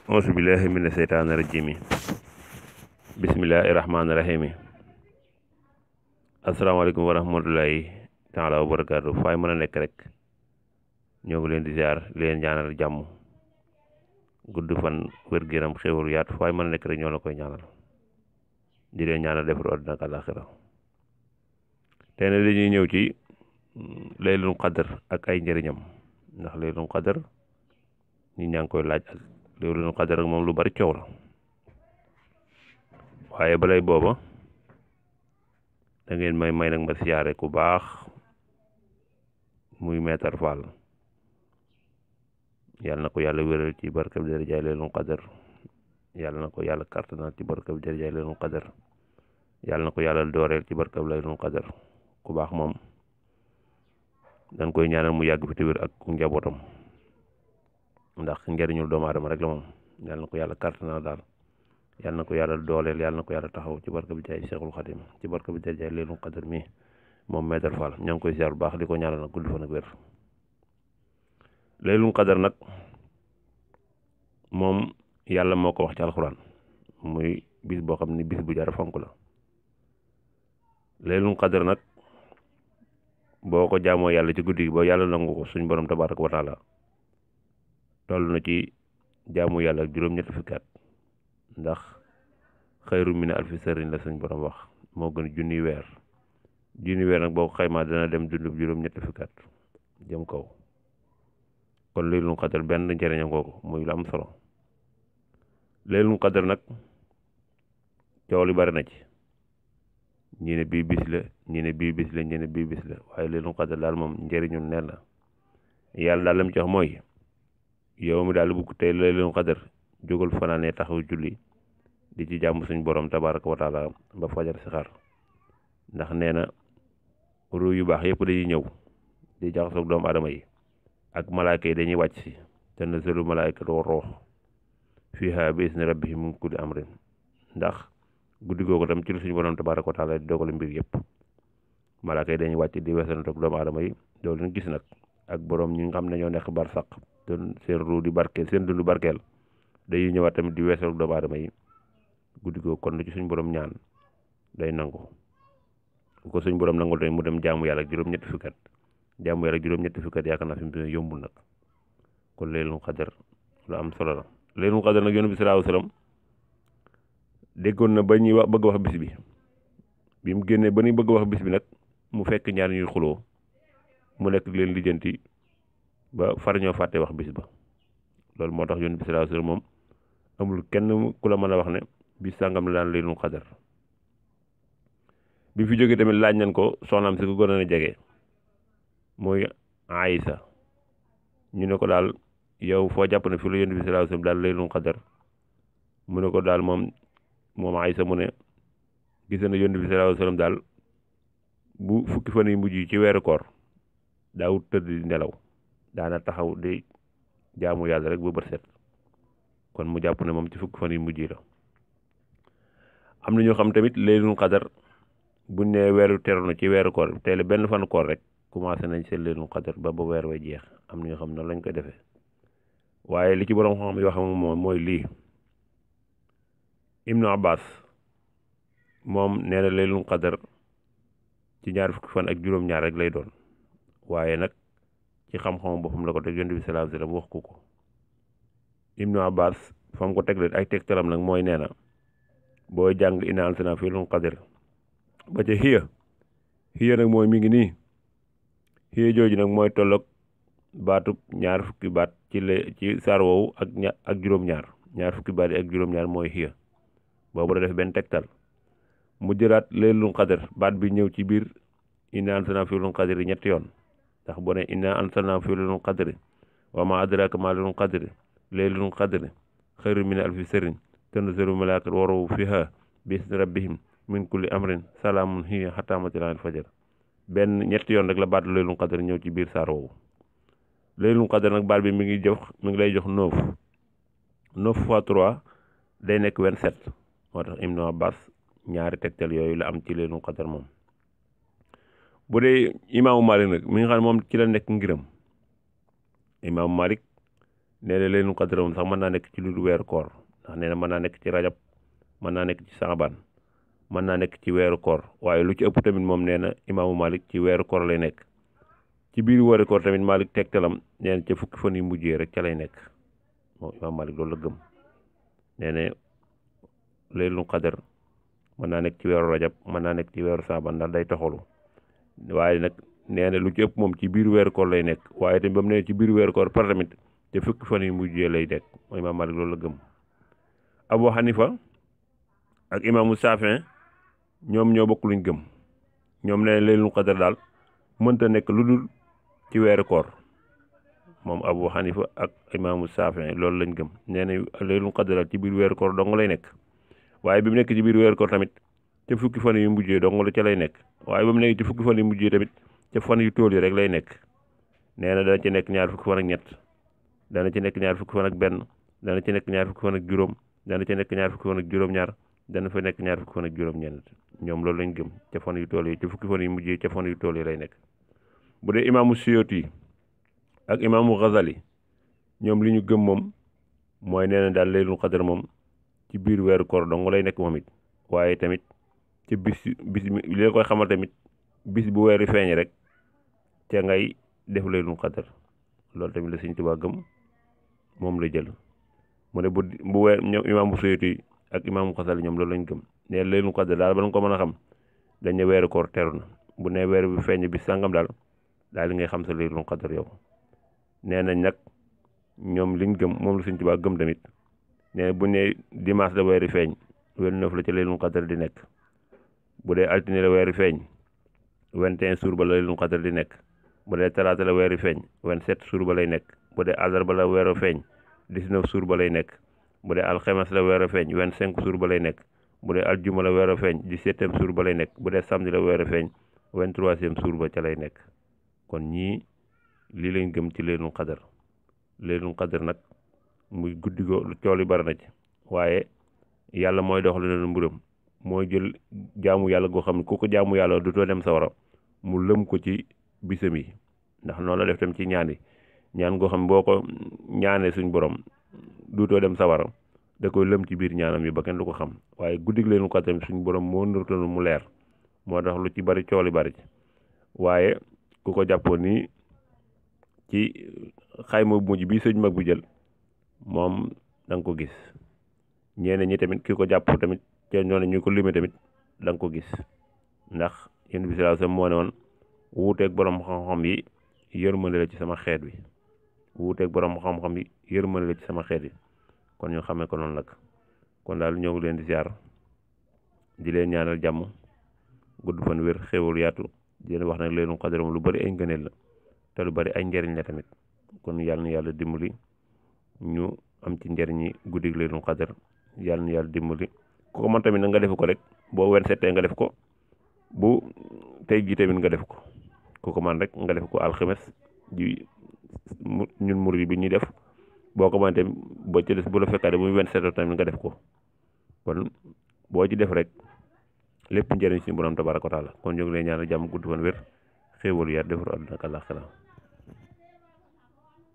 auzu billahi mina seytaani rajimi bismillahi rahmaani rahimi asalaamaaleykum wa rahmatullahi taala wa barakaatu faay mën a nekk rek ñoo ngi leen di ziar leen ñaanal jàmm gudd fan wér-gu-yaram xéwal yaatu faay mën a nekk rek ñoo la koy ñaanal di leen ñaanal defaru àddina ak àllaaxira tey nag dañuy ñëw ci laylatul qadr ak ay njëriñam ndax laylatul qadr ñi ñaa ngi koy laaj ak laylatul qadr ak moom lu bari coow la waaye balay booba da ngeen may nag ma siyaare ku baax muy Maître Fall yàlla na ko yàlla wéral ci barkab darajaay laylatul qadr yàlla na ko yàlla kartanal ci barkab darajaay laylatul qadr yàlla na ko yàlla dooreel ci barkab laylatul qadr ku baax moom dañ koy ñaanal mu yàgg fi te wér ak njabootam ndax njëriñul doomu aadama rek la moom yàlla na ko yàlla kartanal daal yàlla na ko yàlla dooleel yàlla na ko yàlla taxaw ci barka bi jaay Seexul Xadim ci barka bi jaay laylatul qadr mi moom Maître Fall ña ngi koy ziar bu baax di ko ñaanal nag gudd fan ak wér. laylatul qadr nag moom yàlla moo ko wax ci alxuraan muy bis boo xam ni bis bu jar fonk la. laylatul qadr nag boo ko jaamoo yàlla ci guddi gi ba yàlla nangu ko suñ borom tabaaraka wa taala toll na ci jaamu yàlla ak juróom-ñetti fukki at ndax xayru min alfi sahrin la suñ borom wax moo gën junni weer nag boo ko xaymaa dana dem dundub juróom-ñetti fukki at jëm kaw kon laylatul qadr benn njëriñam kooku muy lu am solo. laylatul qadr nag coow li bari na ci ñi ne bii bis la ñi ne bii bis la ñi ne bii bis la waaye laylatul qadr daal moom njëriñu neen la yàlla daal lam ci wax mooy yow mi daal bu tey laylatul qadr jógal fanaanee taxaw julli di ci jàmm suñ borom tabaraka wa taala ba fajar si xar ndax nee na ruu yu baax yëpp dañuy ñëw di jaxasoog doomu adama yi ak malaaka yi dañuy wàcc si tanazzalu malaa'ikatu wa ruux fiihaa bi izni rabbihim min kulli amrin ndax guddi googu tam ci lu suñu borom tabaraka wa taala di dogal mbir yëpp malaaka yi dañuy wàcc di weesantoog doomu adama yi doo leen gis nag ak borom ñi nga xam ne ñoo nekk barsàq doon seen ruu di barkeel seen dund barkeel dañuy ñëwaat tamit di weesantoog doomu adama yi guddi googu kon lu ci suñu borom ñaan day nangu bu ko suñu borom nangul tamit mu dem jaamu yàlla ak juróom-ñetti fukki at jaamu yàlla ak juróom-ñetti fukki at yaakaar naa fi mu yombul nag kon laylatul qadr lu am solo la. laylatul qadr nag yonent bi sallallahu alayhi wasallam déggoon na ba ñuy bëgg wax bis bi mu génnee ba ñuy bëgg wax bis bi nag mu fekk ñaar ñuy xuloo mu nekk leen lijjanti ba far ñoo fàtte wax bis ba loolu moo tax yonent bi sallallahu alayhi wasallam moom amul kenn ku la mën a wax ne bis sàngam la daan laylatul qadr bi fi jógee tamit laaj nañ ko soxnaam si ko gën a jege mooy Aïsa ñu ne ko daal yow foo jàpp ne fi la yonent bi sallallahu alayhi wasallam daal laylatul qadr mu ne ko daal moom Aïsa mu ne gis na yonent bi sallallahu alayhi wasallam daal bu fukki fan yu mujj ci weeru koor daawut tëdd di nelaw daana taxaw di jaamu yàlla rek ba bët set kon mu jàpp ne moom ci fukki fan yu mujj la. am na ñoo xam tamit laylatul qadr buñ ne weeru teru na ci weeru koor tey la benn fan koor rek commencé nañ seen laylatul qadr ba weer wa jeex am na ñoo xam ne lañ koy defee waaye li ci borom xam yi wax moom mooy lii. Ibnu Abbas moom nee na laylatul qadr ci ñaar fukki fan ak juróom-ñaar rek lay doon waaye nag ci xam-xamu boppam la ko teg yonent bi sallallahu alayhi wasallam wax ko Ibnu Abbas fa mu ko teg ay tegtalam nag mooy nee na booy jàng innaa anzalnaahu fii laylatul qadr ba ca xiya nag mooy mi ngi nii xiya jooju nag mooy tolloog baatub ñaar fukki baat ci saar woowu ak juróom-ñaar ñaar fukki baat yi ak juróom-ñaar mooy xiya boobu la def benn tegtal mu jëlaat laylatul qadr baat bi ñëw ci biir innaa anzalnaahu fii laylatul qadr ñetti yoon ndax boo ne innaa anzalnaahu fii laylatul qadr wa maa adraaka maa laylatul qadr laylatul qadr xayrun min alfi sahrin tanazzalu malaa'ikatu wa ruuhu fiihaa bi izni rabbihim min kulli amrin salaamun hiya hattaa matla'il fajr benn ñetti yoon rek la baat laylatul qadr ñëw ci biir saar woowu. laylatul qadr nag baat bi mi ngi lay jox 9 fois 3 day nekk 27 moo tax Ibnu Abbas ñaari tegtal yooyu la am ci laylatul qadr moom. bu dee imaamu Malik nag mi nga xam ne moom ci la nekk ngiram imaamu Malik nee na laylatul qadr moom sax mën naa nekk ci lu dul weeru koor ndax nee na mën naa nekk ci rajab mën naa nekk ci saabaan mën naa nekk ci weeru koor waaye lu ci ëpp tamit moom nee na imaamu Malik ci weeru koor lay nekk ci biir weeru koor tamit Malik tegtalam nee na ca fukki fan yu mujjee rek ca lay nekk moom imaam Malik loolu la gëm nee na laylatul qadr mën naa nekk ci weeru rajab mën naa nekk ci weeru saabaan ndax day taxalu waaye nag nee na lu ci ëpp moom ci biir weeru koor lay nekk waaye tamit ba mu ne ci biir weeru koor par tamit te fukki fan yu mujjee lay nekk mooy imaam Malik loolu la gëm. Abu Hanifa ak imaamu Safin ñoom ñoo bokk luñ gëm ñoom nee na laylatul qadr daal mënta nekk lu dul ci weeru koor moom Abu Hanifa ak imaamu Safin loolu lañ gëm nee na laylatul qadr daal ci biir weeru koor dong lay nekk waaye bi mu nekk ci biir weeru koor tamit ca fukki fan yu mujjee dong la ca lay nekk waaye ba mu nekk ci fukki fan yu mujjee tamit ca fan yu tool yi rek lay nekk nee na dana ci nekk ñaar fukki fan ak ñett dana ci nekk ñaar fukki fan ak benn dana ci nekk ñaar fukki fan ak juróom dana ci nekk ñaar fukki fan ak juróom-ñaar dana fa nekk ñaar fukki fan ak juróom-ñeent ñoom loolu lañ gëm ca fan yu tool yi ca fukki fan yu mujjee ca fan yu tool yi lay nekk. bu dee imaamu Suyuti ak imaamu Ghazali ñoom li ñu gëm moom mooy nee na daal laylatul qadr moom ci biir weeru koor dong lay nekk moom it waaye tamit ci bis li la koy xamal tamit bis bu weeru feeñ rek ca ngay def laylatul qadr loolu tamit la Sëñ Tuubaa gëm moom la jël mu ne bu weer ñoom imaamu Suyuti ak imaamu Ghazali ñoom loolu lañ gëm nee laylatul qadr daal ba nga ko mën a xam dañ ne weeru koor teru na bu ne weer bi feeñ bi sàngam daal li ngay xam sa laylatul qadr yow nee nañ nag ñoom liñ gëm moom la Sëñ Tuubaa gëm tamit nee bu ne dimanche la weeri feeñ 29 la ci laylatul qadr di nekk bu dee altine la weeri feeñ 21 suur ba la laylatul qadr di nekk bu dee talaata la weeri feeñ 27 suur ba lay nekk bu dee àllarba la weeru feeñ 19 suur ba lay nekk bu dee alxemes la weeru feeñ 25 suur ba lay nekk bu dee aljuma la weeru feeñ 17e suur ba lay nekk bu dee samedi la weeru feeñ 23e suur ba ca lay nekk kon ñii lii lañ gëm ci laylatul qadr nag muy guddi go cool yi bari na ci waaye yàlla mooy dox leen mburam mooy jël jaamu yàlla goo xam ne ku ko jaamu yàlla dutoo dem sawara mu lëm ko ci bisam yi ndax noonu la def tam ci ñaan yi ñaan goo xam ne boo ko ñaanee suñ borom dutoo dem sawara da koy lëm ci biir ñaanam yi ba kenn du ko xam waaye guddig laylatul qadr tamit suñ borom moo nërtanu mu leer moo tax lu ci bari cool yi bari ci waaye ku ko jàppoon nii ci xayma bu mujj bi sëñ mag bu jël moom da nga ko gis ñeneen ñi tamit ki ko jàpp tamit te ñoo ñu ko limé tamit da nga ko gis ndax yéen bi sallallahu alayhi wasallam moo ne woon wuuteeg borom xam-xam yi yërmande la ci sama xeet wi wuuteeg borom xam-xam yi yërmande la ci sama xeet wi kon ñu xamee ko noonu nag kon daal ñoo ngi leen di ziar di leen ñaanal jàmm gudd fan wér xéwal yaatu di leen wax nag laylatul qadr lu bari ay ngëneel la te lu bari ay njariñ la tamit kon yàlla na yàlla dimbali ñu am ci njariñi guddig laylatul qadr yàlla na yàlla dimbali ku ko man tamit na nga def ko rek boo wen settee nga def ko bu tey jii tamit nga def ko ku ko man rek nga def ko alxames ji ñun murid bi ñuy def boo ko man tamit boo ci des bu la fekkaate bu muy wen settee tamit nga def ko kon boo ci def rek lépp njëriñ suñu borom tabaaraka wa taala kon ñu ngi lay ñaanal jàmm gudd fan wér xéewal yaat defar àdduna ak àllaaxira